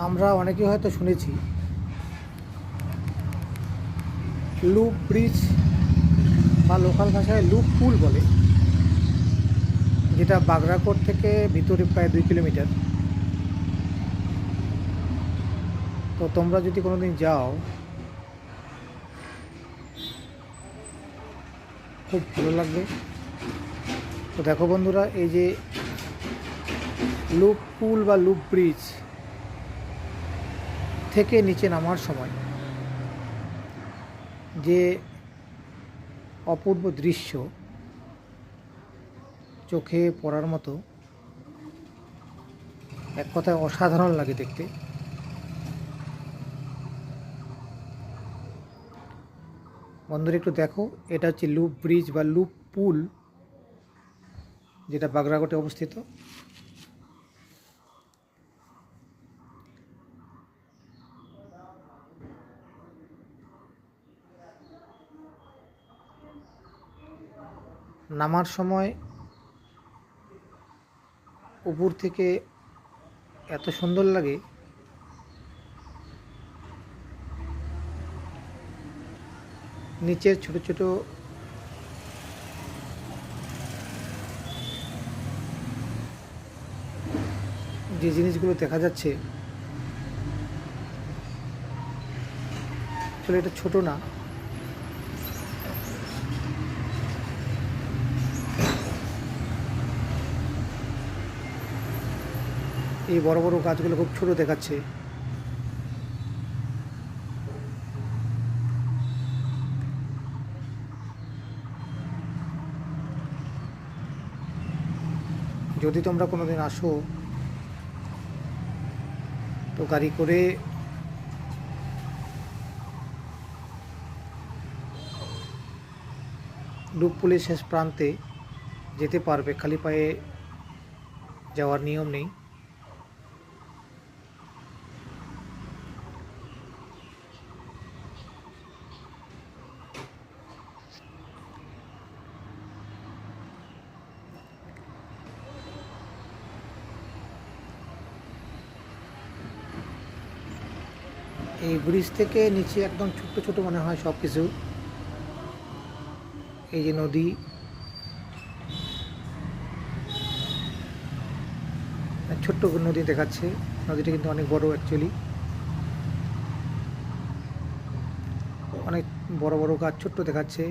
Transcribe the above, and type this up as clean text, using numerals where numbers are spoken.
আমরা অনেকেই হয়তো শুনেছি লুপ ব্রিজ বা লোকাল ভাষায় লুপ পুল বলে, যেটা বাগরাকোট থেকে ভিতরে প্রায় 2 কিলোমিটার। তো তোমরা যদি কোনোদিন যাও খুব ভালো লাগবে। তো দেখো বন্ধুরা, এই যে লুপ পুল বা লুপ ব্রিজ থেকে নিচে নামার সময় যে অপূর্ব দৃশ্য চোখে পড়ার মতো, এক কথায় অসাধারণ লাগে দেখতে। বন্ধুরা একটু দেখো, এটা হচ্ছে লুপ ব্রিজ বা লুপ পুল, যেটা বাগরাকোটে অবস্থিত। নামার সময় উপর থেকে এত সুন্দর লাগে, নিচের ছোট ছোট যে জিনিসগুলো দেখা যাচ্ছে, আসলে এটা ছোট না, এই বড় বড় গাছগুলো খুব ছোট দেখাচ্ছে। যদি তোমরা কোনোদিন আসো তো গাড়ি করে লুপ পুলের শেষ প্রান্তে যেতে পারবে, খালি পায়ে যাওয়ার নিয়ম নেই। এই ব্রিজ থেকে নিচে একদম ছোট্ট ছোট মনে হয় সব কিছু। এই যে নদী, ছোট্ট নদী দেখাচ্ছে, নদীটা কিন্তু অনেক বড় অ্যাকচুয়ালি। অনেক বড় বড় গাছ ছোট্ট দেখাচ্ছে।